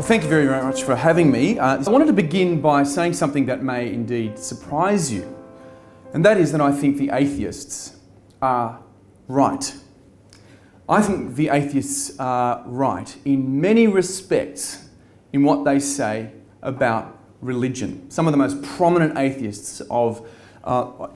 Thank you very much for having me. I wanted to begin by saying something that may indeed surprise you, and that is that I think the atheists are right. I think the atheists are right in many respects in what they say about religion. Some of the most prominent atheists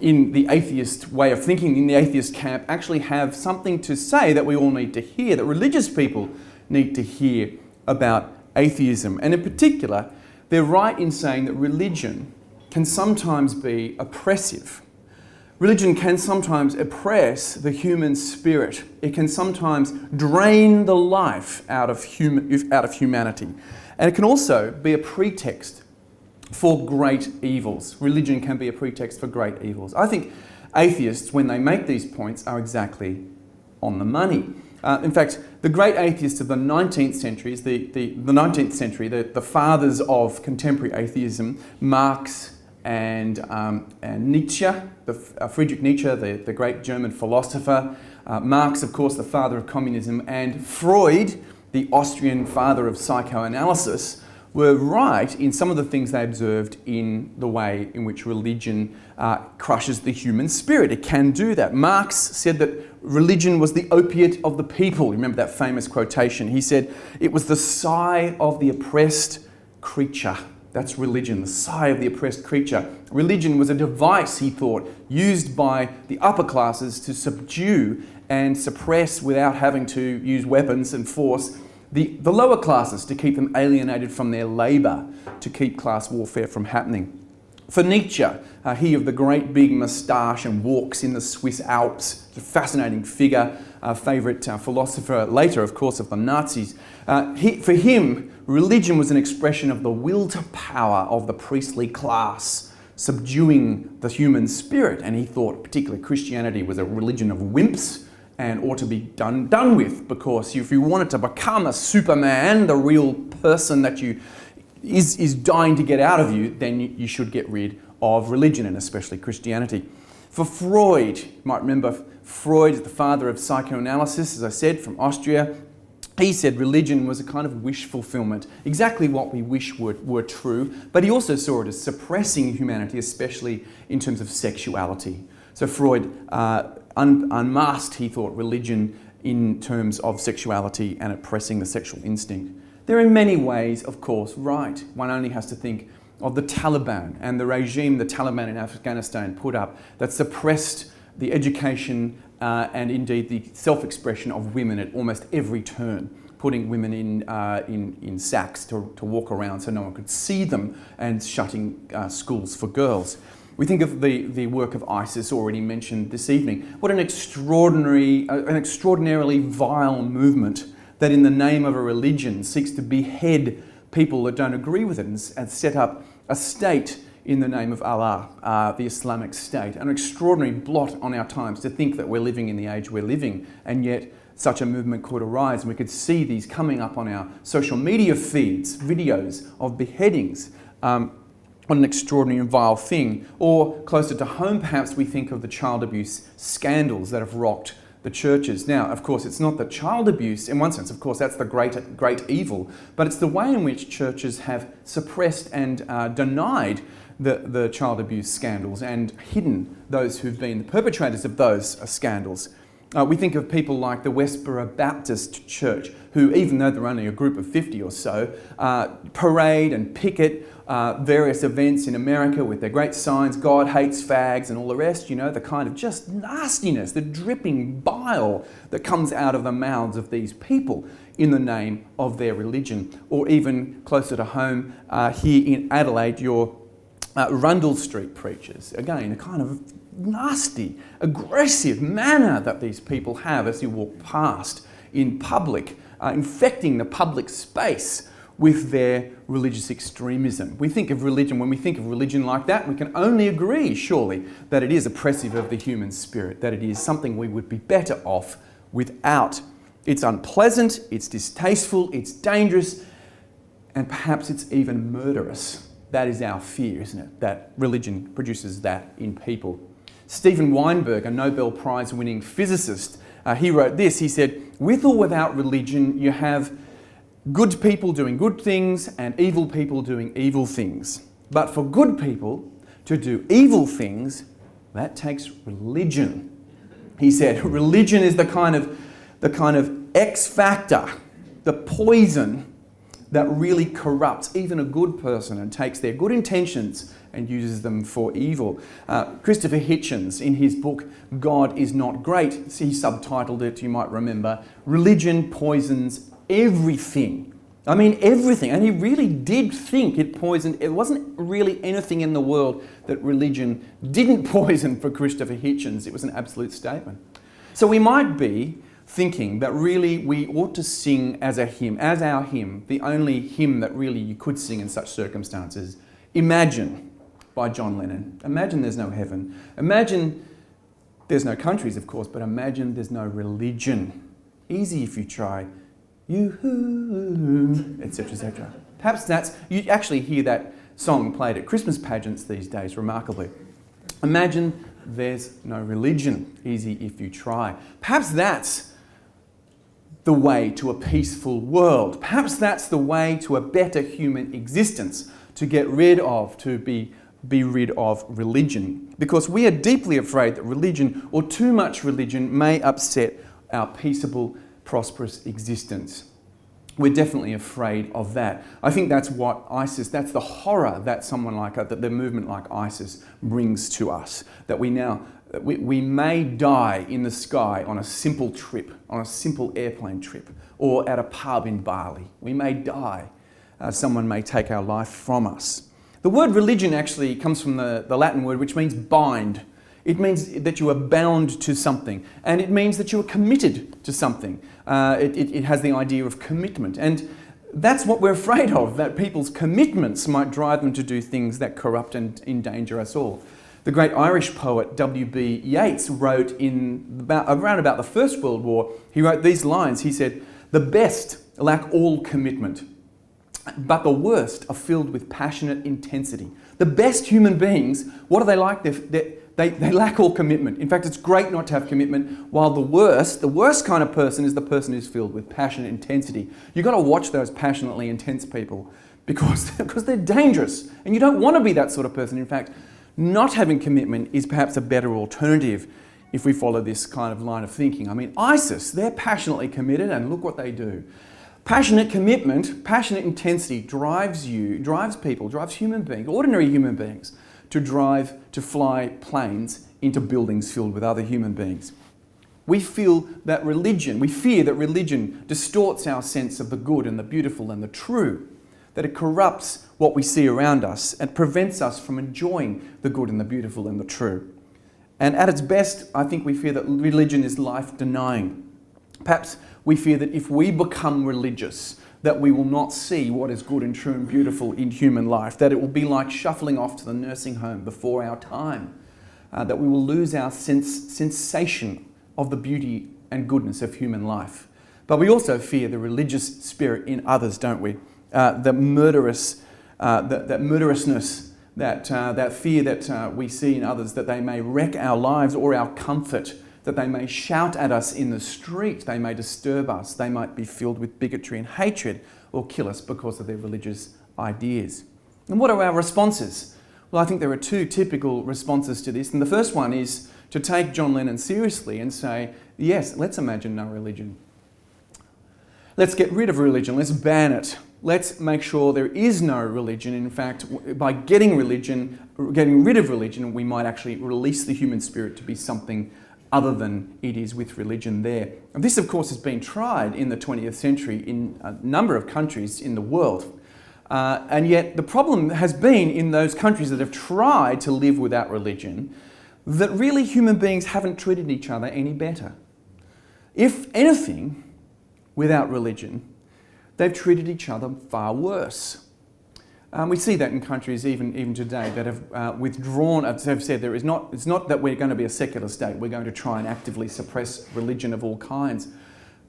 in the atheist way of thinking, in the atheist camp, actually have something to say that we all need to hear, that religious people need to hear about atheism. And in particular, they're right in saying that religion can sometimes be oppressive. Religion can sometimes oppress the human spirit. It can sometimes drain the life out of humanity. And it can also be a pretext for great evils. Religion can be a pretext for great evils. I think atheists, when they make these points, are exactly on the money. In fact, the great atheists of the 19th century, the fathers of contemporary atheism, Marx and Nietzsche, Friedrich Nietzsche, the great German philosopher, Marx, of course, the father of communism, and Freud, the Austrian father of psychoanalysis, were right in some of the things they observed in the way in which religion crushes the human spirit. It can do that. Marx said that religion was the opiate of the people. Remember that famous quotation? He said, it was the sigh of the oppressed creature. That's religion, the sigh of the oppressed creature. Religion was a device, he thought, used by the upper classes to subdue and suppress without having to use weapons and force the lower classes, to keep them alienated from their labour, to keep class warfare from happening. For Nietzsche, he of the great big moustache and walks in the Swiss Alps, a fascinating figure, favourite philosopher later, of course, of the Nazis. For him, religion was an expression of the will to power of the priestly class, subduing the human spirit. And he thought particularly Christianity was a religion of wimps, and ought to be done with, because if you wanted to become a Superman, the real person that is dying to get out of you, then you should get rid of religion, and especially Christianity. For Freud, you might remember Freud, the father of psychoanalysis, as I said, from Austria. He said religion was a kind of wish fulfillment, exactly what we wish were true, but he also saw it as suppressing humanity, especially in terms of sexuality. So Freud unmasked, he thought, religion in terms of sexuality and oppressing the sexual instinct. They're in many ways, of course, right. One only has to think of the Taliban and the regime the Taliban in Afghanistan put up that suppressed the education and indeed the self-expression of women at almost every turn, putting women in sacks to walk around so no one could see them, and shutting schools for girls. We think of the work of ISIS, already mentioned this evening. What an extraordinarily vile movement that in the name of a religion seeks to behead people that don't agree with it and set up a state in the name of Allah, the Islamic State. An extraordinary blot on our times to think that we're living in the age we're living, and yet such a movement could arise, and we could see these coming up on our social media feeds, videos of beheadings. What an extraordinary and vile thing. Or closer to home, perhaps, we think of the child abuse scandals that have rocked the churches. Now, of course, it's not the child abuse, in one sense, of course, that's the great evil, but it's the way in which churches have suppressed and denied the child abuse scandals and hidden those who've been the perpetrators of those scandals. We think of people like the Westboro Baptist Church, who, even though they're only a group of 50 or so, parade and picket various events in America with their great signs, God hates fags and all the rest, the kind of just nastiness, the dripping bile that comes out of the mouths of these people in the name of their religion. Or even closer to home, here in Adelaide, your Rundle Street preachers. Again, a kind of nasty, aggressive manner that these people have as you walk past in public, infecting the public space with their religious extremism. We think of religion, when we think of religion like that, we can only agree, surely, that it is oppressive of the human spirit, that it is something we would be better off without. It's unpleasant, it's distasteful, it's dangerous, and perhaps it's even murderous. That is our fear, isn't it? That religion produces that in people. Steven Weinberg, a Nobel Prize-winning physicist, he wrote this. He said, "With or without religion, you have good people doing good things and evil people doing evil things. But for good people to do evil things, that takes religion. He said religion is the kind of X factor, the poison that really corrupts even a good person and takes their good intentions and uses them for evil. Christopher Hitchens, in his book, God is Not Great, he subtitled it, you might remember, Religion Poisons Everything. I mean, everything. And he really did think it poisoned. It wasn't really anything in the world that religion didn't poison for Christopher Hitchens. It was an absolute statement. So we might be thinking that really we ought to sing as a hymn, as our hymn, the only hymn that really you could sing in such circumstances. Imagine, by John Lennon. Imagine there's no heaven. Imagine there's no countries, of course, but imagine there's no religion. Easy if you try. Etc., etc. Perhaps you actually hear that song played at Christmas pageants these days, remarkably. Imagine there's no religion. Easy if you try. Perhaps that's the way to a peaceful world. Perhaps that's the way to a better human existence, to get rid of, to be rid of religion. Because we are deeply afraid that religion, or too much religion, may upset our peaceable, prosperous existence. We're definitely afraid of that. I think that's what ISIS, that's the horror that someone like, that the movement like ISIS brings to us. That we may die in the sky on a simple trip, on a simple airplane trip, or at a pub in Bali. We may die. Someone may take our life from us. The word religion actually comes from the Latin word which means bind. It means that you are bound to something, and it means that you are committed to something. It has the idea of commitment, and that's what we're afraid of, that people's commitments might drive them to do things that corrupt and endanger us all. The great Irish poet W.B. Yeats wrote around about the First World War, he wrote these lines. He said, "The best lack all commitment, but the worst are filled with passionate intensity." The best human beings, what are they like? They lack all commitment. In fact, it's great not to have commitment, while the worst kind of person is the person who's filled with passionate intensity. You've got to watch those passionately intense people because they're dangerous, and you don't want to be that sort of person. In fact, not having commitment is perhaps a better alternative if we follow this kind of line of thinking. I mean, ISIS, they're passionately committed, and look what they do. Passionate commitment, passionate intensity drives people, drives human beings, ordinary human beings, to fly planes into buildings filled with other human beings. We fear that religion distorts our sense of the good and the beautiful and the true, that it corrupts what we see around us and prevents us from enjoying the good and the beautiful and the true. And at its best, I think we fear that religion is life-denying. Perhaps we fear that if we become religious, that we will not see what is good and true and beautiful in human life, that it will be like shuffling off to the nursing home before our time, that we will lose our sensation of the beauty and goodness of human life. But we also fear the religious spirit in others, don't we? The murderousness, that fear that we see in others, that they may wreck our lives or our comfort, that they may shout at us in the street, they may disturb us, they might be filled with bigotry and hatred or kill us because of their religious ideas. And what are our responses? Well, I think there are two typical responses to this. And the first one is to take John Lennon seriously and say, yes, let's imagine no religion. Let's get rid of religion, let's ban it. Let's make sure there is no religion. In fact, by getting rid of religion, we might actually release the human spirit to be something other than it is with religion there. And this, of course, has been tried in the 20th century in a number of countries in the world. And yet the problem has been in those countries that have tried to live without religion, that really human beings haven't treated each other any better. If anything, without religion, they've treated each other far worse. We see that in countries even today that have withdrawn, as I've said, it's not that we're going to be a secular state, we're going to try and actively suppress religion of all kinds,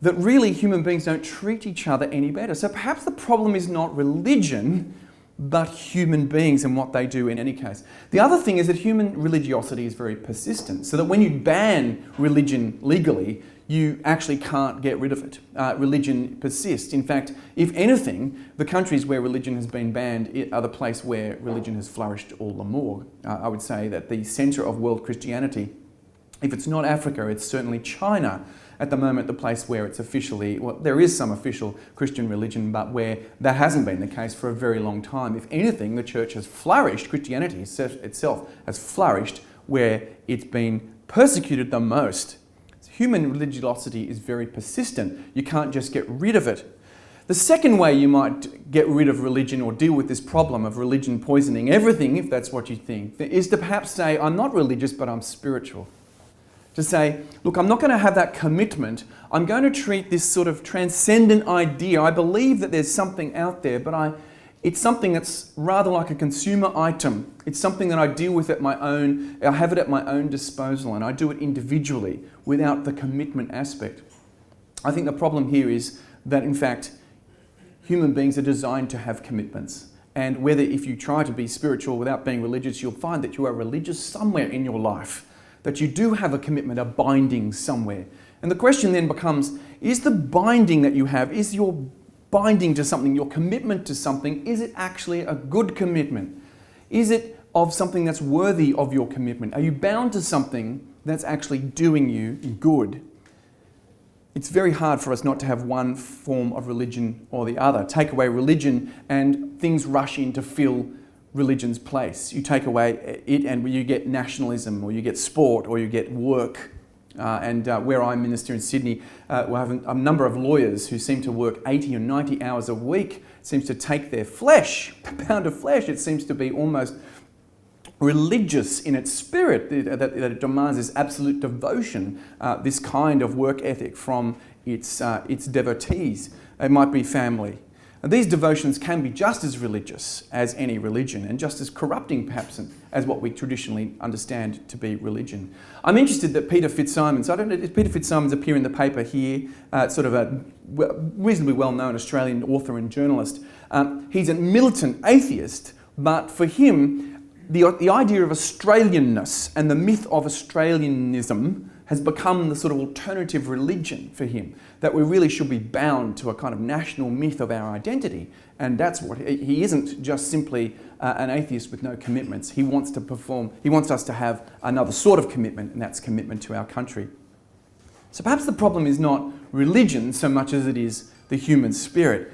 that really human beings don't treat each other any better. So perhaps the problem is not religion, but human beings and what they do in any case. The other thing is that human religiosity is very persistent, so that when you ban religion legally, you actually can't get rid of it. Religion persists. In fact, if anything, the countries where religion has been banned are the place where religion has flourished all the more. I would say that the centre of world Christianity, if it's not Africa, it's certainly China. At the moment, the place where it's officially, well, there is some official Christian religion, but where that hasn't been the case for a very long time. If anything, the church has flourished, Christianity itself has flourished where it's been persecuted the most. Human religiosity is very persistent. You can't just get rid of it. The second way you might get rid of religion or deal with this problem of religion poisoning everything, if that's what you think, is to perhaps say, I'm not religious, but I'm spiritual. To say, look, I'm not going to have that commitment. I'm going to treat this sort of transcendent idea. I believe that there's something out there, but it's something that's rather like a consumer item. It's something that I deal with at my own, I have it at my own disposal, and I do it individually without the commitment aspect. I think the problem here is that, in fact, human beings are designed to have commitments. And whether if you try to be spiritual without being religious, you'll find that you are religious somewhere in your life, that you do have a commitment, a binding somewhere. And the question then becomes, is the binding that you have, is your binding to something, your commitment to something, is it actually a good commitment? Is it of something that's worthy of your commitment? Are you bound to something that's actually doing you good? It's very hard for us not to have one form of religion or the other. Take away religion and things rush in to fill religion's place. You take away it and you get nationalism, or you get sport, or you get work. Where I minister in Sydney, we have a number of lawyers who seem to work 80 or 90 hours a week. It seems to take their flesh, a pound of flesh. It seems to be almost religious in its spirit, that it demands this absolute devotion, this kind of work ethic from its devotees. It might be family. And these devotions can be just as religious as any religion, and just as corrupting perhaps as what we traditionally understand to be religion. I'm interested that Peter Fitzsimons, I don't know, does Peter Fitzsimons appear in the paper here? Sort of a reasonably well-known Australian author and journalist. He's a militant atheist, but for him, the idea of Australianness and the myth of Australianism has become the sort of alternative religion for him, that we really should be bound to a kind of national myth of our identity. And that's what, he isn't just simply an atheist with no commitments. He wants us to have another sort of commitment, and that's commitment to our country. So perhaps the problem is not religion so much as it is the human spirit.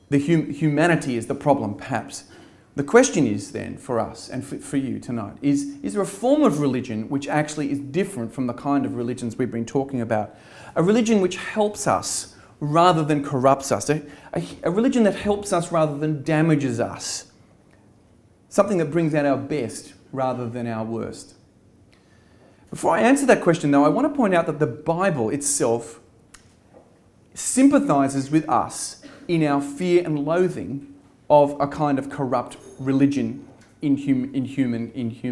The humanity is the problem, perhaps. The question is then for us and for you tonight, is there a form of religion which actually is different from the kind of religions we've been talking about? A religion which helps us rather than corrupts us. A religion that helps us rather than damages us. Something that brings out our best rather than our worst. Before I answer that question though, I want to point out that the Bible itself sympathises with us in our fear and loathing of a kind of corrupt religion in human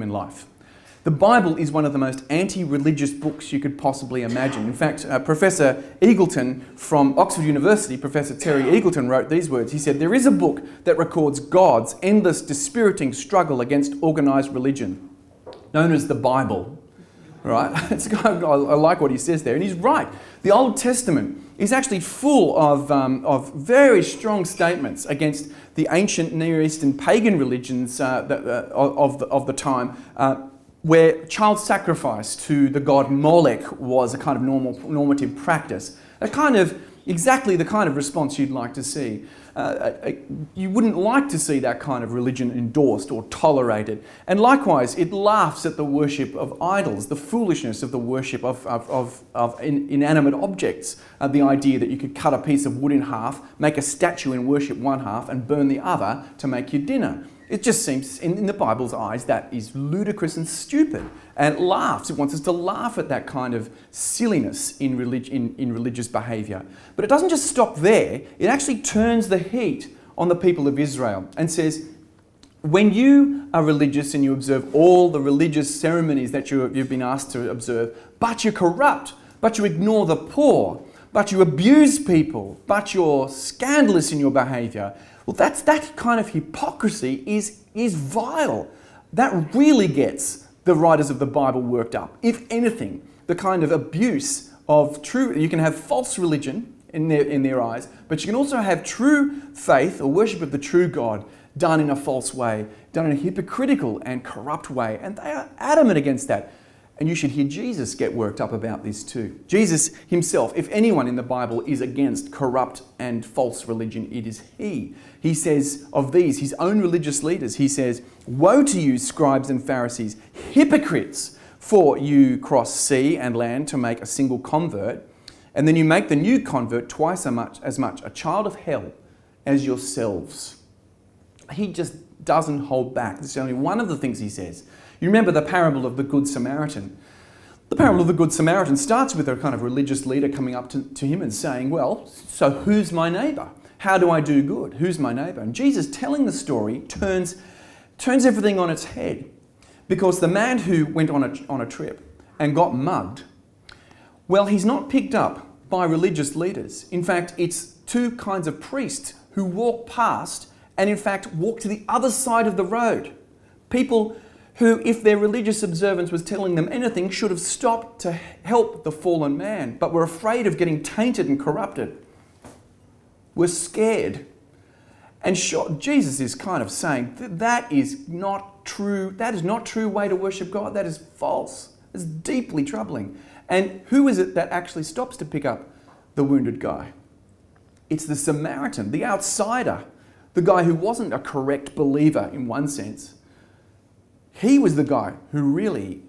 life. The Bible is one of the most anti-religious books you could possibly imagine. In fact, Professor Eagleton from Oxford University, Professor Terry Eagleton, wrote these words. He said, "There is a book that records God's endless dispiriting struggle against organised religion, known as the Bible." Right? I like what he says there, and he's right. The Old Testament is actually full of very strong statements against the ancient Near Eastern pagan religions of the time, where child sacrifice to the god Molech was a kind of normative practice. Exactly the kind of response you'd like to see. You wouldn't like to see that kind of religion endorsed or tolerated. And likewise, it laughs at the worship of idols, the foolishness of the worship of inanimate objects. The idea that you could cut a piece of wood in half, make a statue and worship one half, and burn the other to make your dinner. It just seems, in the Bible's eyes, that is ludicrous and stupid. And it laughs. It wants us to laugh at that kind of silliness in religious behaviour. But it doesn't just stop there. It actually turns the heat on the people of Israel and says, when you are religious and you observe all the religious ceremonies that you've been asked to observe, but you're corrupt, but you ignore the poor, but you abuse people, but you're scandalous in your behaviour, Well, that kind of hypocrisy is vile. That really gets the writers of the Bible worked up. If anything, the kind of abuse of true, you can have false religion in their eyes, but you can also have true faith or worship of the true God done in a false way, done in a hypocritical and corrupt way, and they are adamant against that. And you should hear Jesus get worked up about this too. Jesus himself, if anyone in the Bible is against corrupt and false religion, it is he. He says of these, his own religious leaders, he says, "Woe to you, scribes and Pharisees, hypocrites! For you cross sea and land to make a single convert, and then you make the new convert twice as much a child of hell as yourselves." He just doesn't hold back. This is only one of the things he says. You remember the parable of the Good Samaritan. The parable of the Good Samaritan starts with a kind of religious leader coming up to him and saying, well, so who's my neighbour? How do I do good? Who's my neighbour? And Jesus, telling the story, turns everything on its head. Because the man who went on a trip and got mugged, well, he's not picked up by religious leaders. In fact, it's two kinds of priests who walk past and in fact walk to the other side of the road. People who, if their religious observance was telling them anything, should have stopped to help the fallen man, but were afraid of getting tainted and corrupted. Were scared. And Jesus is kind of saying that is not true. That is not true way to worship God. That is false. It's deeply troubling. And who is it that actually stops to pick up the wounded guy? It's the Samaritan, the outsider, the guy who wasn't a correct believer in one sense. He was the guy who really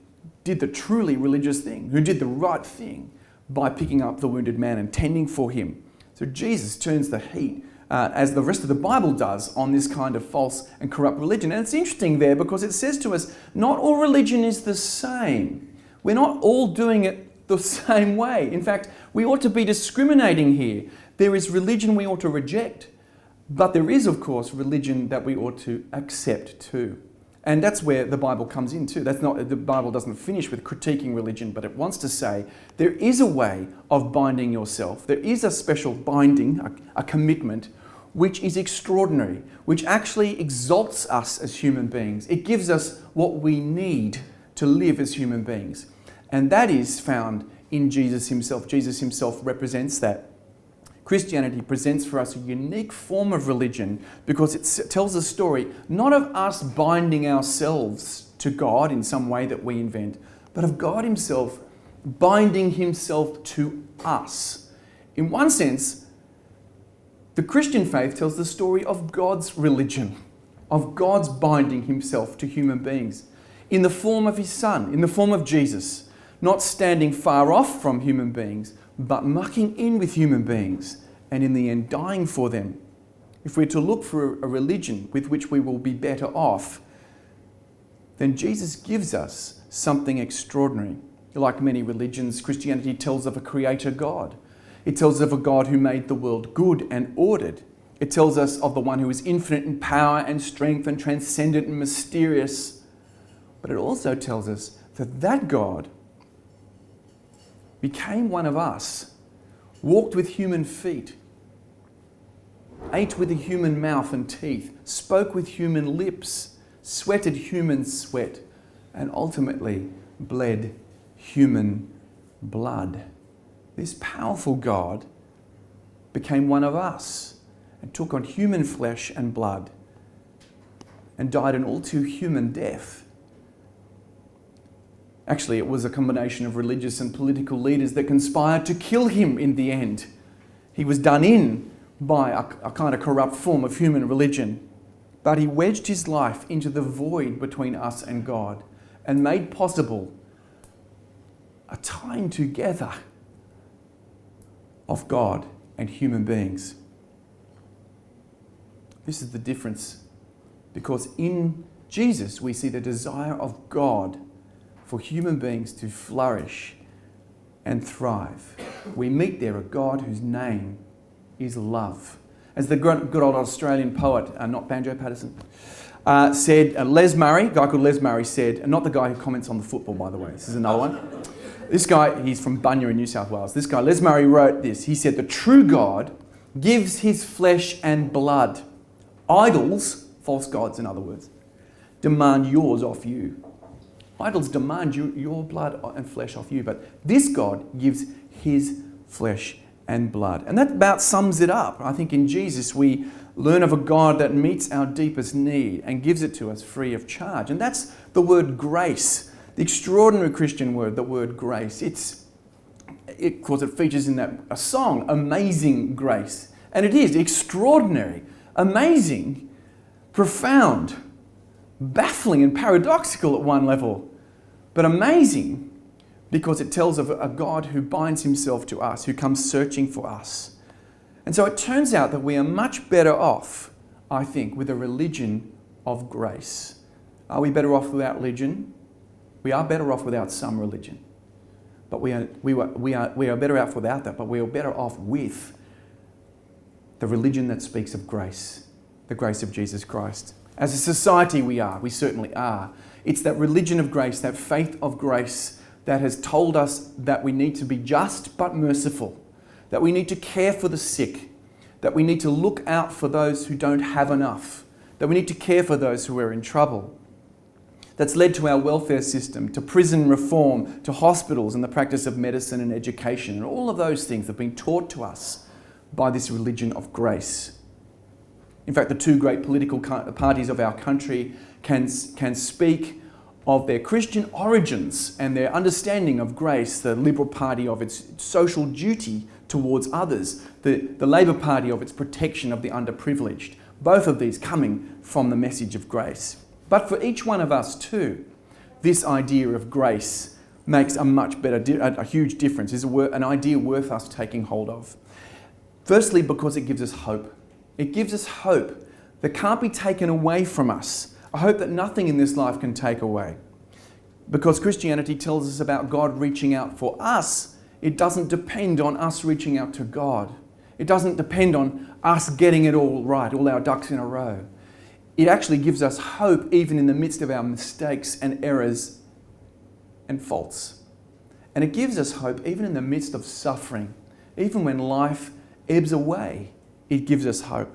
did the truly religious thing, who did the right thing by picking up the wounded man and tending for him. So Jesus turns the heat, as the rest of the Bible does, on this kind of false and corrupt religion. And it's interesting there because it says to us, not all religion is the same. We're not all doing it the same way. In fact, we ought to be discriminating here. There is religion we ought to reject, but there is, of course, religion that we ought to accept too. And that's where the Bible comes in too. The Bible doesn't finish with critiquing religion, but it wants to say there is a way of binding yourself. There is a special binding, a commitment, which is extraordinary, which actually exalts us as human beings. It gives us what we need to live as human beings. And that is found in Jesus himself. Jesus himself represents that. Christianity presents for us a unique form of religion because it tells a story not of us binding ourselves to God in some way that we invent, but of God himself binding himself to us. In one sense, the Christian faith tells the story of God's religion, of God's binding himself to human beings in the form of his Son, in the form of Jesus, not standing far off from human beings, but mucking in with human beings and in the end dying for them. If we're to look for a religion with which we will be better off, then Jesus gives us something extraordinary. Like many religions, Christianity tells of a creator God. It tells of a God who made the world good and ordered. It tells us of the one who is infinite in power and strength and transcendent and mysterious. But it also tells us that God became one of us, walked with human feet, ate with a human mouth and teeth, spoke with human lips, sweated human sweat, and ultimately bled human blood. This powerful God became one of us and took on human flesh and blood and died an all too human death. Actually, it was a combination of religious and political leaders that conspired to kill him in the end. He was done in by a kind of corrupt form of human religion, but he wedged his life into the void between us and God and made possible a time together of God and human beings. This is the difference, because in Jesus we see the desire of God for human beings to flourish and thrive. We meet there a God whose name is love. As the good old Australian poet, not Banjo Patterson, said, Les Murray, a guy called Les Murray said, and not the guy who comments on the football, by the way, this is another one. This guy, he's from Bunya in New South Wales. This guy, Les Murray, wrote this. He said, "The true God gives his flesh and blood Idols, false gods in other words, demand yours off you. Idols demand your blood and flesh off you, but this God gives his flesh and blood. And that about sums it up. I think in Jesus we learn of a God that meets our deepest need and gives it to us free of charge. And that's the word grace, the extraordinary Christian word, the word grace. Of course, it features in a song, Amazing Grace. And it is extraordinary, amazing, profound, baffling and paradoxical at one level, but amazing because it tells of a God who binds himself to us, who comes searching for us. And so it turns out that we are much better off, I think, with a religion of grace. Are we better off without religion? We are better off without some religion. But we are better off without that, but we are better off with the religion that speaks of grace, the grace of Jesus Christ. As a society we certainly are. It's that religion of grace, that faith of grace that has told us that we need to be just but merciful, that we need to care for the sick, that we need to look out for those who don't have enough, that we need to care for those who are in trouble. That's led to our welfare system, to prison reform, to hospitals and the practice of medicine and education, and all of those things have been taught to us by this religion of grace. In fact, the two great political parties of our country can speak of their Christian origins and their understanding of grace. The Liberal Party of its social duty towards others, the Labor Party of its protection of the underprivileged. Both of these coming from the message of grace. But for each one of us too, this idea of grace makes a huge difference, is an idea worth us taking hold of. Firstly, because it gives us hope. It gives us hope that can't be taken away from us. A hope that nothing in this life can take away. Because Christianity tells us about God reaching out for us, it doesn't depend on us reaching out to God. It doesn't depend on us getting it all right, all our ducks in a row. It actually gives us hope even in the midst of our mistakes and errors and faults. And it gives us hope even in the midst of suffering. Even when life ebbs away, it gives us hope.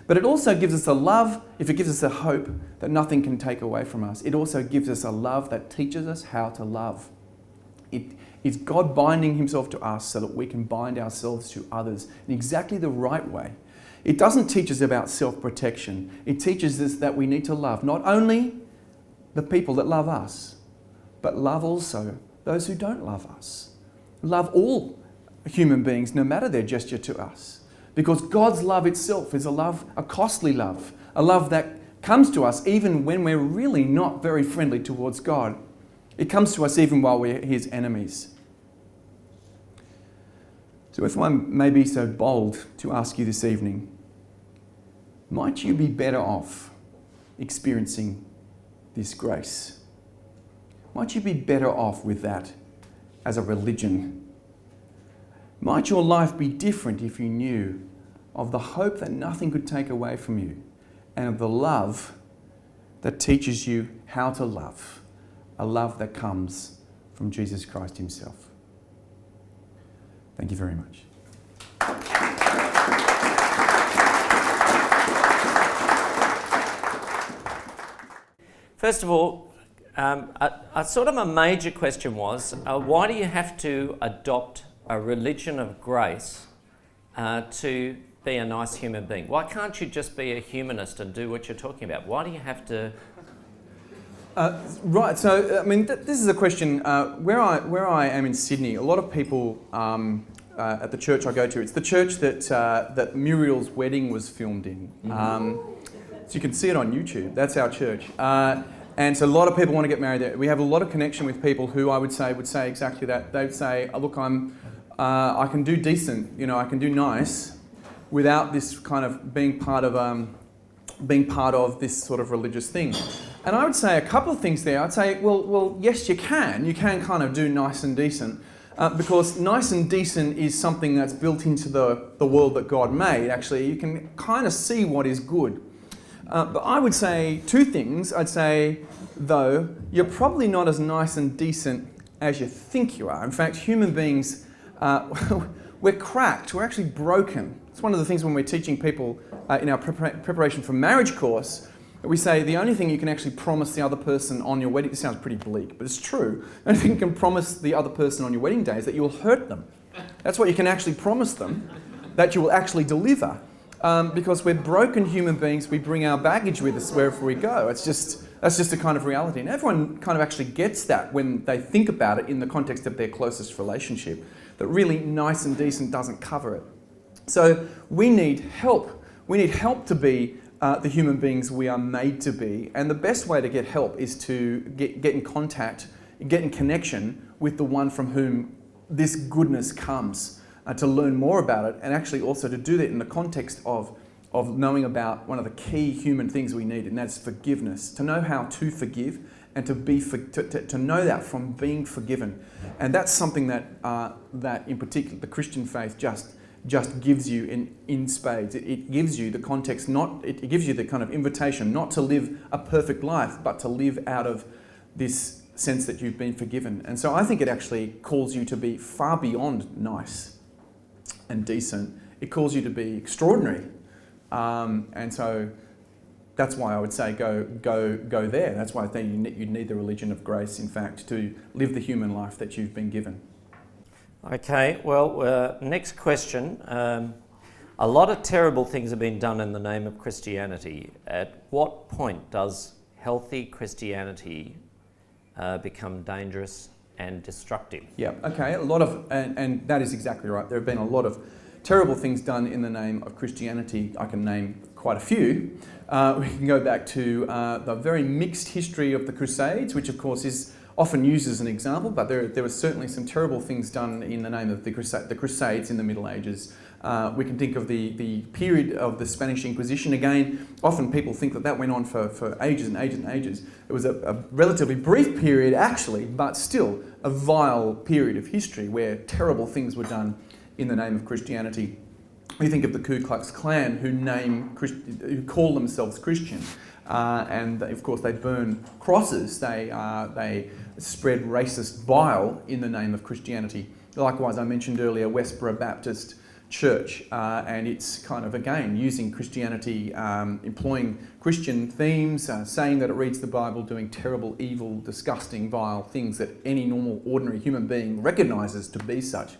But it also gives us a love, if it gives us a hope that nothing can take away from us, it also gives us a love that teaches us how to love. It is God binding himself to us so that we can bind ourselves to others in exactly the right way. It doesn't teach us about self-protection. It teaches us that we need to love not only the people that love us, but love also those who don't love us. Love all human beings, no matter their gesture to us. Because God's love itself is a costly love, a love that comes to us even when we're really not very friendly towards God. It comes to us even while we're his enemies. So if I may be so bold to ask you this evening, might you be better off experiencing this grace? Might you be better off with that as a religion? Might your life be different if you knew of the hope that nothing could take away from you and of the love that teaches you how to love, a love that comes from Jesus Christ himself. Thank you very much. First of all, a sort of a major question was, why do you have to adopt a religion of grace to be a nice human being? Why can't you just be a humanist and do what you're talking about? Why do you have to... Right, so I mean, this is a question. Where I am in Sydney, a lot of people at the church I go to, it's the church that Muriel's wedding was filmed in. So you can see it on YouTube. That's our church. And so a lot of people want to get married there. We have a lot of connection with people who I would say exactly that. They'd say, oh, look, I can do decent, I can do nice without this kind of being part of this sort of religious thing. And I would say a couple of things there. I'd say, well, yes, you can kind of do nice and decent because nice and decent is something that's built into the world that God made. Actually, you can kind of see what is good. But I would say two things. I'd say, though, you're probably not as nice and decent as you think you are. In fact, human beings, we're cracked. We're actually broken. It's one of the things when we're teaching people in our preparation for marriage course, that we say the only thing you can actually promise the other person on your wedding, it sounds pretty bleak, but it's true. The only thing you can promise the other person on your wedding day is that you will hurt them. That's what you can actually promise them, that you will actually deliver. Because we're broken human beings, we bring our baggage with us wherever we go. That's just a kind of reality. And everyone kind of actually gets that when they think about it in the context of their closest relationship. That really nice and decent doesn't cover it. So we need help. We need help to be the human beings we are made to be. And the best way to get help is to get in contact, get in connection with the one from whom this goodness comes. To learn more about it, and actually also to do that in the context of knowing about one of the key human things we need, and that's forgiveness. To know how to forgive, and to know that from being forgiven, and that's something that in particular the Christian faith just gives you in spades. It gives you the context, it gives you the kind of invitation not to live a perfect life, but to live out of this sense that you've been forgiven. And so I think it actually calls you to be far beyond nice and decent. It calls you to be extraordinary, and so that's why I would say go there. That's why I think you need the religion of grace, in fact, to live the human life that you've been given. Okay, well, next question. A lot of terrible things have been done in the name of Christianity. At what point does healthy Christianity become dangerous and destructive? Yeah, okay, and that is exactly right. There have been a lot of terrible things done in the name of Christianity. I can name quite a few. We can go back to the very mixed history of the Crusades, which of course is often used as an example, but there were certainly some terrible things done in the name of the Crusades in the Middle Ages. We can think of the period of the Spanish Inquisition. Again, often people think that went on for ages and ages and ages. It was a relatively brief period actually, but still a vile period of history where terrible things were done in the name of Christianity. We think of the Ku Klux Klan who call themselves Christian. And of course they burn crosses, they spread racist bile in the name of Christianity. Likewise, I mentioned earlier Westboro Baptist Church, and it's kind of again using Christianity, employing Christian themes, saying that it reads the Bible, doing terrible, evil, disgusting, vile things that any normal, ordinary human being recognises to be such.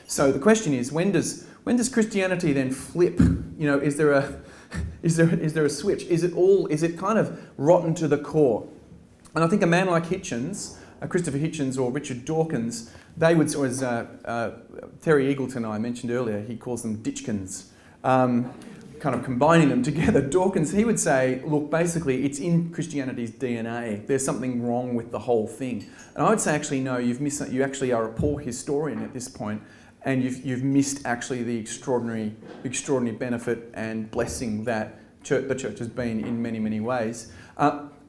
So the question is, when does Christianity then flip? You know, is there a switch? Is it kind of rotten to the core? And I think a man like Hitchens, Christopher Hitchens or Richard Dawkins, they would, or as Terry Eagleton I mentioned earlier, he calls them ditchkins, kind of combining them together. Dawkins, he would say, look, basically it's in Christianity's DNA. There's something wrong with the whole thing. And I would say, actually, no, you actually are a poor historian at this point, and you've missed actually the extraordinary benefit and blessing that the church has been in many, many ways.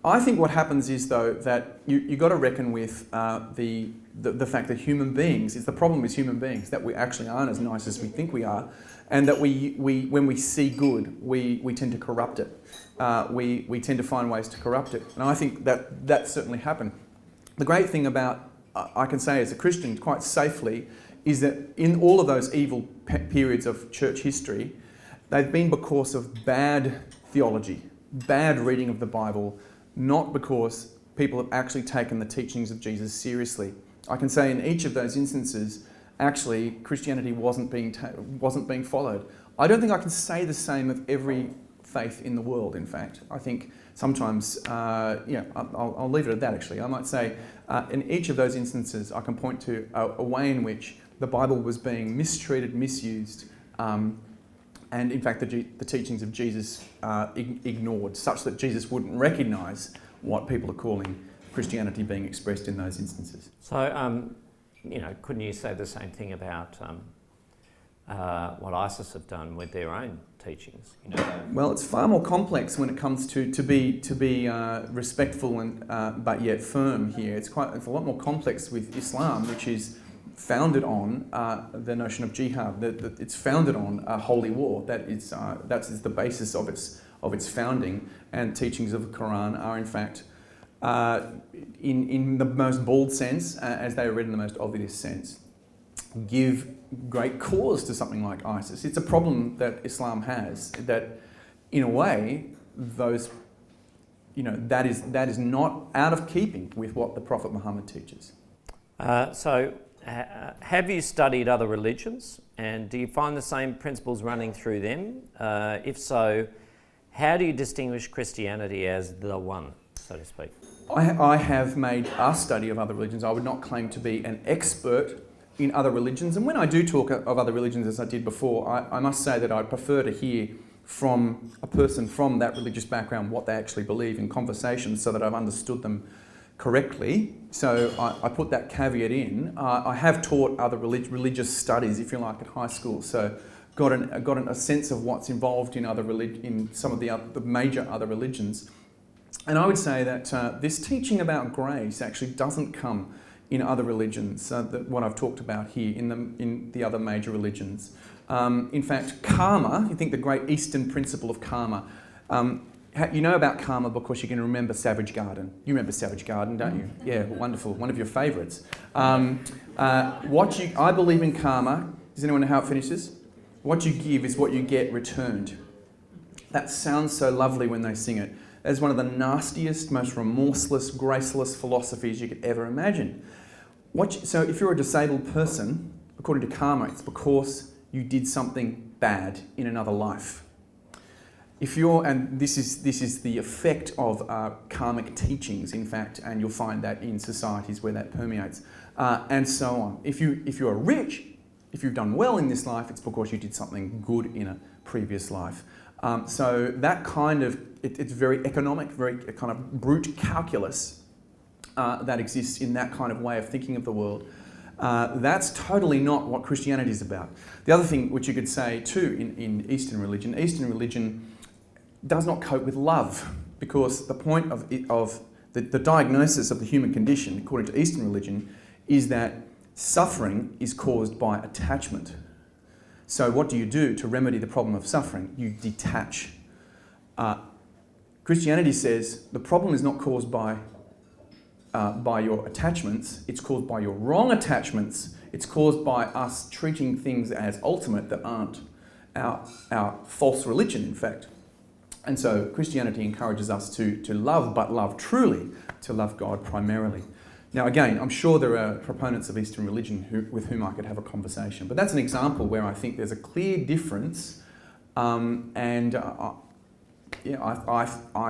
I think what happens is, though, that you got to reckon with the fact that human beings, the problem with human beings, that we actually aren't as nice as we think we are, and that we when we see good, we tend to corrupt it. We tend to find ways to corrupt it. And I think that certainly happened. The great thing about, I can say as a Christian quite safely, is that in all of those evil periods of church history, they've been because of bad theology, bad reading of the Bible, not because people have actually taken the teachings of Jesus seriously. I can say in each of those instances, actually, Christianity wasn't being followed. I don't think I can say the same of every faith in the world, in fact. I think sometimes, I'll leave it at that, actually. I might say in each of those instances, I can point to a way in which the Bible was being mistreated, misused, and in fact the teachings of Jesus ignored, such that Jesus wouldn't recognise what people are calling Christianity being expressed in those instances. So, couldn't you say the same thing about what ISIS have done with their own teachings? Well, it's far more complex when it comes to be respectful and but yet firm here. It's a lot more complex with Islam, which is founded on the notion of jihad. It's founded on a holy war. That's the basis of its founding. And teachings of the Quran are in fact in the most bald sense, as they are read in the most obvious sense, give great cause to something like ISIS. It's a problem that Islam has, that in a way, those, that is not out of keeping with what the Prophet Muhammad teaches. Have you studied other religions, and do you find the same principles running through them? If so, how do you distinguish Christianity as the one, so to speak? I have made a study of other religions. I would not claim to be an expert in other religions. And when I do talk of other religions, as I did before, I must say that I prefer to hear from a person from that religious background what they actually believe in conversations, so that I've understood them correctly. So I put that caveat in. I have taught other religious studies, if you like, at high school. So got a sense of what's involved in in some of the major other religions. And I would say that this teaching about grace actually doesn't come in other religions, what I've talked about here in the other major religions. In fact, karma, you think the great Eastern principle of karma, you know about karma because you can remember Savage Garden. You remember Savage Garden, don't you? Yeah, wonderful, one of your favourites. I believe in karma. Does anyone know how it finishes? What you give is what you get returned. That sounds so lovely when they sing it. As one of the nastiest, most remorseless, graceless philosophies you could ever imagine. So if you're a disabled person, according to karma, it's because you did something bad in another life. And this is the effect of karmic teachings, in fact, and you'll find that in societies where that permeates, and so on. If you are rich, if you've done well in this life, it's because you did something good in a previous life. So that kind of, it's very economic, very kind of brute calculus that exists in that kind of way of thinking of the world. That's totally not what Christianity is about. The other thing which you could say too in Eastern religion does not cope with love, because the point of the diagnosis of the human condition, according to Eastern religion, is that suffering is caused by attachment. So what do you do to remedy the problem of suffering? You detach. Christianity says the problem is not caused by your attachments, it's caused by your wrong attachments. It's caused by us treating things as ultimate that aren't our false religion, in fact. And so Christianity encourages us to love, but love truly, to love God primarily. Now again, I'm sure there are proponents of Eastern religion with whom I could have a conversation, but that's an example where I think there's a clear difference, I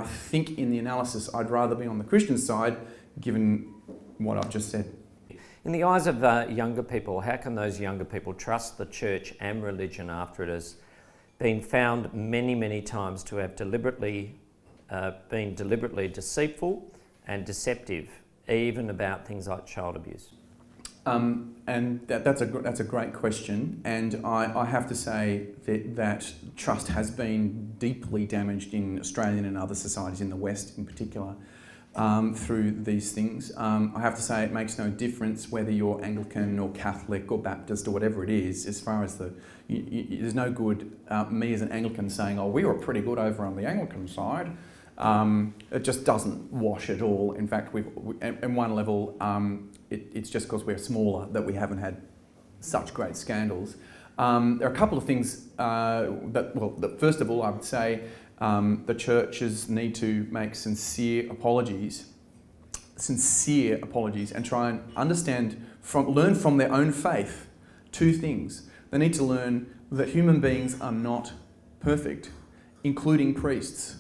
think in the analysis I'd rather be on the Christian side, given what I've just said. In the eyes of younger people, how can those younger people trust the church and religion after it has been found many, many times to have been deliberately deceitful and deceptive, even about things like child abuse? And that's a great question, and I have to say that trust has been deeply damaged in Australian and other societies in the West in particular through these things. I have to say it makes no difference whether you're Anglican or Catholic or Baptist or whatever it is, as far as there's no good me as an Anglican saying, oh, we were pretty good over on the Anglican side. It just doesn't wash at all. In fact, at one level, it's just because we're smaller that we haven't had such great scandals. There are a couple of things that first of all, I would say the churches need to make sincere apologies and try and learn from their own faith two things. They need to learn that human beings are not perfect, including priests.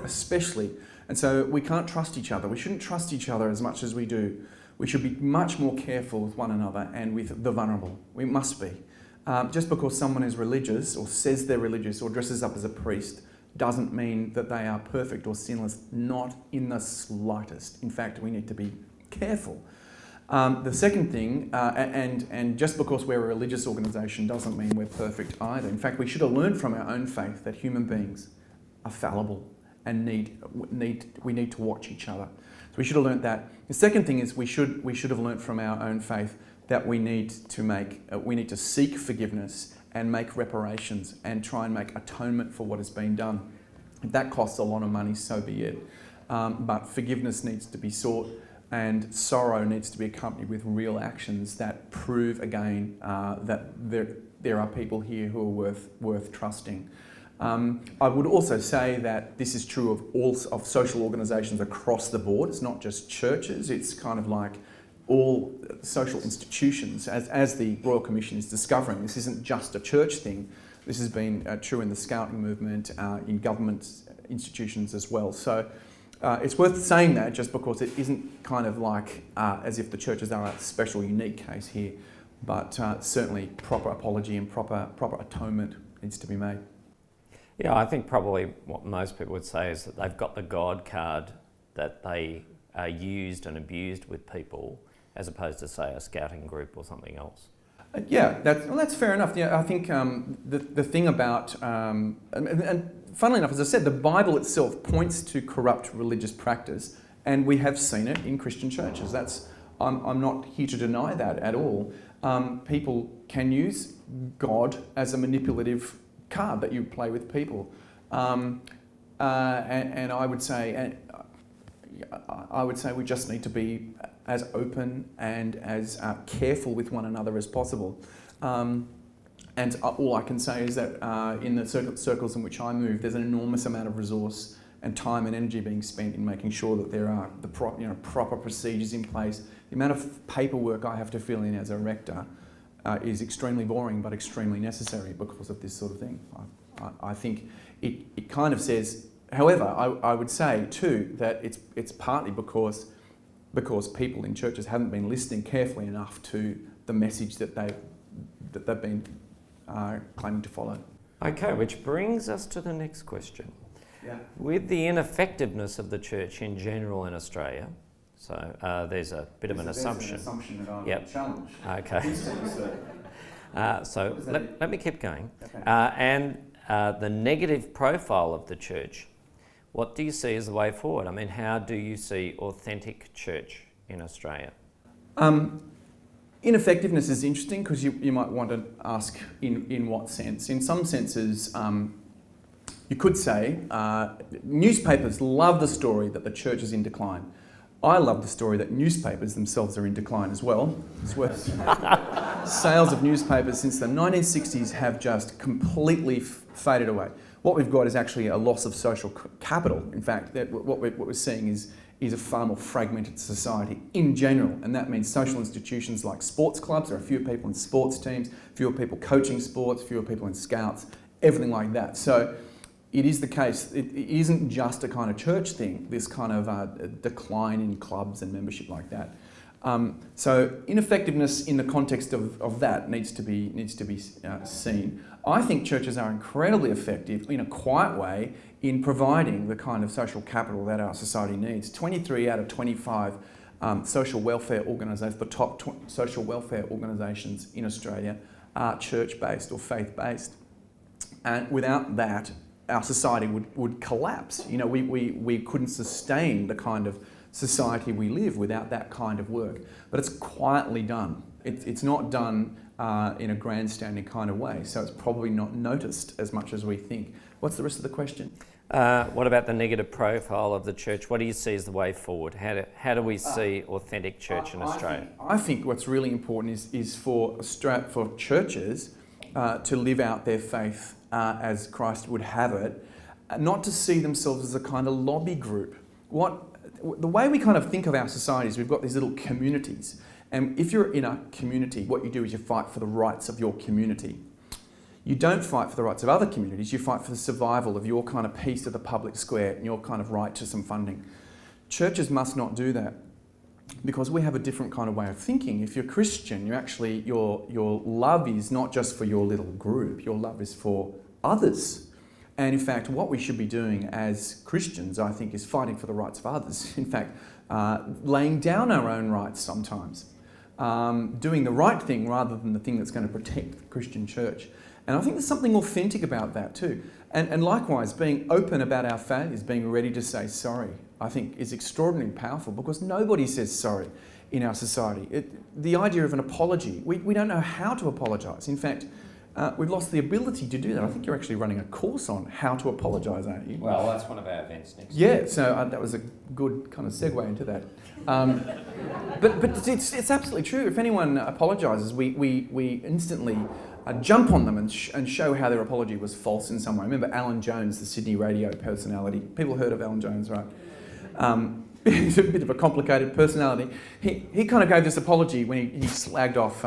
Especially. And so we can't trust each other. We shouldn't trust each other as much as we do. We should be much more careful with one another and with the vulnerable. We must be. Just because someone is religious or says they're religious or dresses up as a priest doesn't mean that they are perfect or sinless, not in the slightest. In fact, we need to be careful. The second thing, and just because we're a religious organisation doesn't mean we're perfect either. In fact, we should have learned from our own faith that human beings are fallible and we need to watch each other. So we should have learnt that. The second thing is we should have learnt from our own faith that we need to seek forgiveness and make reparations and try and make atonement for what has been done. If that costs a lot of money, so be it. But forgiveness needs to be sought And sorrow needs to be accompanied with real actions that prove again that there are people here who are worth trusting. I would also say that this is true of social organisations across the board. It's not just churches. It's kind of like all social institutions, as the Royal Commission is discovering. This isn't just a church thing. This has been true in the Scouting movement, in government institutions as well. So it's worth saying that, just because it isn't kind of like as if the churches are a special, unique case here, but certainly proper apology and proper atonement needs to be made. Yeah, I think probably what most people would say is that they've got the God card that they used and abused with people, as opposed to, say, a scouting group or something else. Yeah, that's fair enough. Yeah, I think the thing about, and funnily enough, as I said, the Bible itself points to corrupt religious practice, and we have seen it in Christian churches. I'm not here to deny that at all. People can use God as a manipulative card that you play with people, and I would say, we just need to be as open and as careful with one another as possible. And all I can say is that in the circles in which I move, there's an enormous amount of resource and time and energy being spent in making sure that there are the proper procedures in place. The amount of paperwork I have to fill in as a rector is extremely boring, but extremely necessary because of this sort of thing. I think it kind of says. However, I would say too that it's partly because people in churches haven't been listening carefully enough to the message that they've been claiming to follow. Okay, which brings us to the next question. Yeah. With the ineffectiveness of the church in general in Australia, so there's a bit of an assumption. There's an assumption that I Yep. challenge. Okay. So let me keep going. Okay. And the negative profile of the church, what do you see as the way forward? I mean, how do you see authentic church in Australia? Ineffectiveness is interesting because you might want to ask in what sense. In some senses, you could say newspapers love the story that the church is in decline. I love the story that newspapers themselves are in decline as well. It's worth sales of newspapers since the 1960s have just completely faded away. What we've got is actually a loss of social capital. In fact, what we're seeing is a far more fragmented society in general, and that means social institutions like sports clubs. There are fewer people in sports teams, fewer people coaching sports, fewer people in scouts, everything like that. So it is the case, it isn't just a kind of church thing, this kind of decline in clubs and membership like that. So ineffectiveness in the context of that needs to be seen. I think churches are incredibly effective in a quiet way in providing the kind of social capital that our society needs. 23 out of 25 social welfare organisations, the top social welfare organisations in Australia, are church-based or faith-based. And without that, our society would collapse. You know, we couldn't sustain the kind of society we live without that kind of work. But it's quietly done. It's not done in a grandstanding kind of way, so it's probably not noticed as much as we think. What's the rest of the question? What about the negative profile of the church? What do you see as the way forward? How do we see authentic church in Australia? I think what's really important is for churches to live out their faith as Christ would have it, not to see themselves as a kind of lobby group. The way we kind of think of our society is we've got these little communities, and if you're in a community, what you do is you fight for the rights of your community. You don't fight for the rights of other communities, you fight for the survival of your kind of piece of the public square and your kind of right to some funding. Churches must not do that, because we have a different kind of way of thinking. If you're Christian, your love is not just for your little group, your love is for others. And in fact, what we should be doing as Christians, I think, is fighting for the rights of others. In fact, laying down our own rights sometimes. Doing the right thing rather than the thing that's going to protect the Christian church. And I think there's something authentic about that too. And likewise, being open about our failures, being ready to say sorry, I think is extraordinarily powerful, because nobody says sorry in our society. The idea of an apology, we don't know how to apologise. In fact, we've lost the ability to do that. I think you're actually running a course on how to apologise, aren't you? Well, that's one of our events next Yeah, week. so that was a good kind of segue into that. But it's absolutely true. If anyone apologises, we instantly jump on them and show how their apology was false in some way. Remember Alan Jones, the Sydney radio personality? People heard of Alan Jones, right? He's a bit of a complicated personality. He kind of gave this apology when he slagged off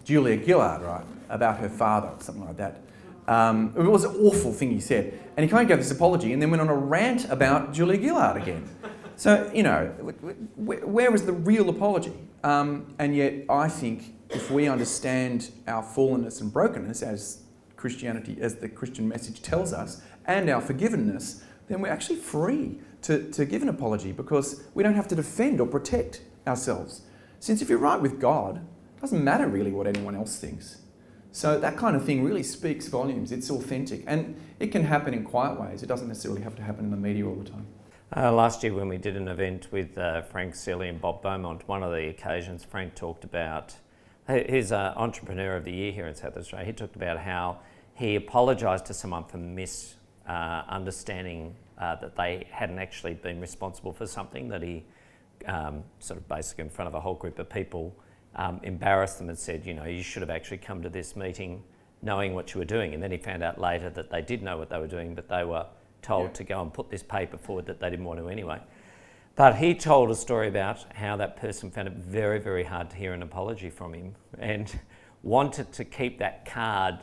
Julia Gillard, right, about her father, something like that. It was an awful thing he said. And he kind of gave this apology and then went on a rant about Julia Gillard again. So, you know, where was the real apology? And yet I think if we understand our fallenness and brokenness as Christianity, as the Christian message tells us, and our forgiveness, then we're actually free to give an apology because we don't have to defend or protect ourselves. Since if you're right with God, it doesn't matter really what anyone else thinks. So that kind of thing really speaks volumes. It's authentic. And it can happen in quiet ways. It doesn't necessarily have to happen in the media all the time. Last year when we did an event with Frank Seeley and Bob Beaumont, one of the occasions Frank talked about, he's Entrepreneur of the Year here in South Australia, he talked about how he apologised to someone for misunderstanding that they hadn't actually been responsible for something, that he sort of basically in front of a whole group of people embarrassed them and said, you know, you should have actually come to this meeting knowing what you were doing. And then he found out later that they did know what they were doing, but they were told to go and put this paper forward that they didn't want to anyway. But he told a story about how that person found it very, very hard to hear an apology from him and wanted to keep that card,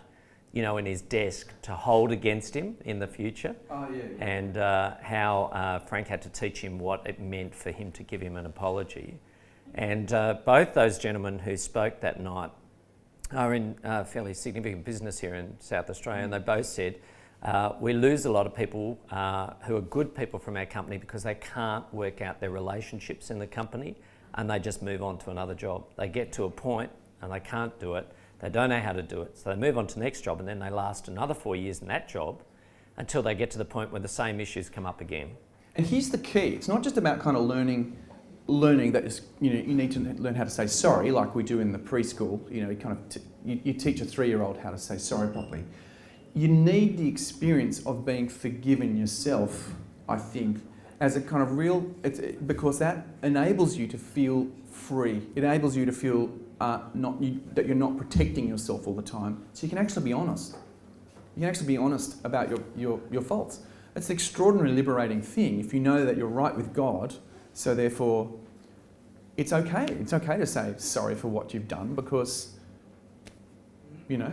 you know, in his desk to hold against him in the future. And how Frank had to teach him what it meant for him to give him an apology. And both those gentlemen who spoke that night are in fairly significant business here in South Australia, and they both said, we lose a lot of people who are good people from our company because they can't work out their relationships in the company and they just move on to another job. They get to a point and they can't do it. They don't know how to do it. So they move on to the next job and then they last another 4 years in that job until they get to the point where the same issues come up again. And here's the key. It's not just about kind of learning that is, you know, you need to learn how to say sorry like we do in the preschool. You know, you teach a 3-year-old how to say sorry properly. You need the experience of being forgiven yourself, I think, as a kind of real, because that enables you to feel free. It enables you to feel that you're not protecting yourself all the time. So you can actually be honest. You can actually be honest about your faults. It's an extraordinarily liberating thing if you know that you're right with God. So therefore, it's okay. It's okay to say sorry for what you've done because, you know,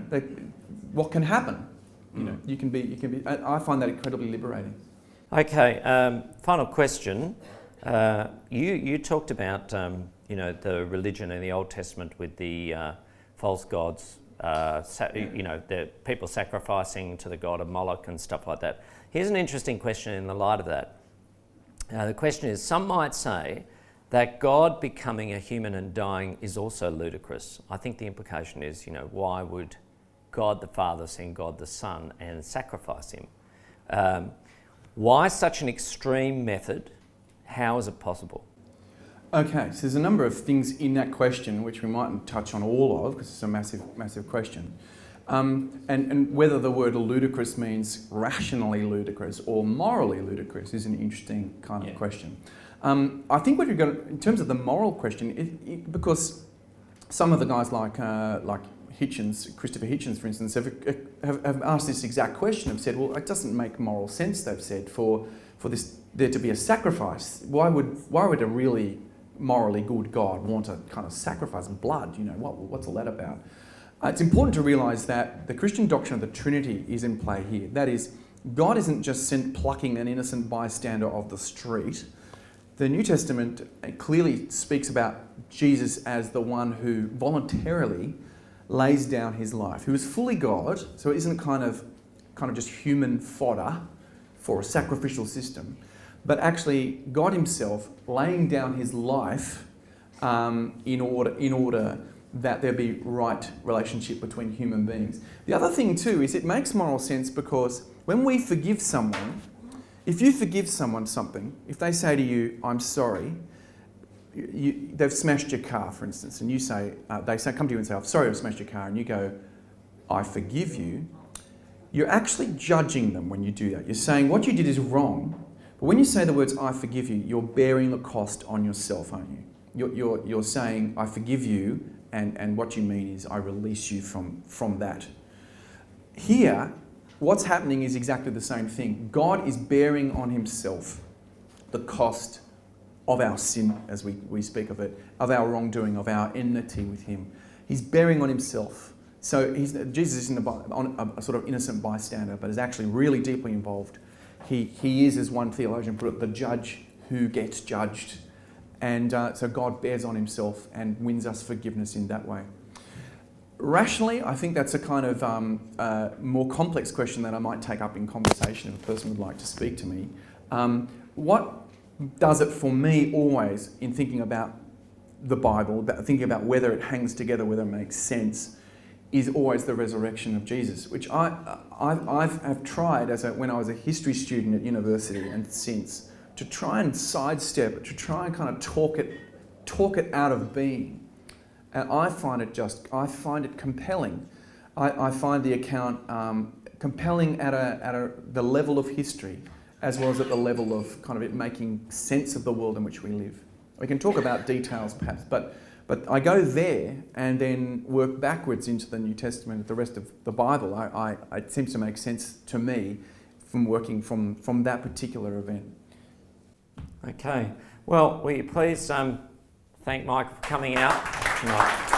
what can happen? You know, you can be. I find that incredibly liberating. Okay, final question. You talked about you know, the religion in the Old Testament with the false gods. You know, the people sacrificing to the god of Moloch and stuff like that. Here's an interesting question in the light of that. The question is, some might say that God becoming a human and dying is also ludicrous. I think the implication is, you know, why would God the Father send God the Son and sacrifice him? Why such an extreme method? How is it possible? Okay, so there's a number of things in that question which we mightn't touch on all of because it's a massive, massive question. And whether the word ludicrous means rationally ludicrous or morally ludicrous is an interesting kind of question. I think what you've got, in terms of the moral question, because some of the guys like Hitchens, Christopher Hitchens, for instance, have asked this exact question, have said, well, it doesn't make moral sense, they've said, for there to be a sacrifice. Why would a really morally good God want to kind of sacrifice blood? You know, what's all that about? It's important to realise that the Christian doctrine of the Trinity is in play here. That is, God isn't just plucking an innocent bystander off the street. The New Testament clearly speaks about Jesus as the one who voluntarily lays down his life, who is fully God, so it isn't kind of just human fodder for a sacrificial system, but actually God himself laying down his life in order that there be right relationship between human beings. The other thing too is it makes moral sense because when we forgive someone, if you forgive someone something, if they say to you, I'm sorry, they've smashed your car, for instance, and you say, come to you and say, I'm sorry I've smashed your car, and you go, I forgive you, you're actually judging them when you do that. You're saying what you did is wrong, but when you say the words I forgive you, you're bearing the cost on yourself, aren't you? You're saying I forgive you, and what you mean is I release you from that. Here, what's happening is exactly the same thing. God is bearing on himself the cost of our sin, as we speak of it, of our wrongdoing, of our enmity with him. He's bearing on himself. So Jesus isn't a sort of innocent bystander, but is actually really deeply involved. He is, as one theologian put it, the judge who gets judged. And so God bears on himself and wins us forgiveness in that way. Rationally, I think that's a kind of more complex question that I might take up in conversation if a person would like to speak to me. What does it for me always in thinking about the Bible, thinking about whether it hangs together, whether it makes sense, is always the resurrection of Jesus, which I've tried when I was a history student at university and since, to try and sidestep it, to try and kind of talk it out of being. And I find it compelling. I find the account compelling at the level of history, as well as at the level of kind of it making sense of the world in which we live. We can talk about details perhaps, but I go there and then work backwards into the New Testament, the rest of the Bible. It seems to make sense to me from working from that particular event. Okay. Well, will you please thank Mike for coming out tonight?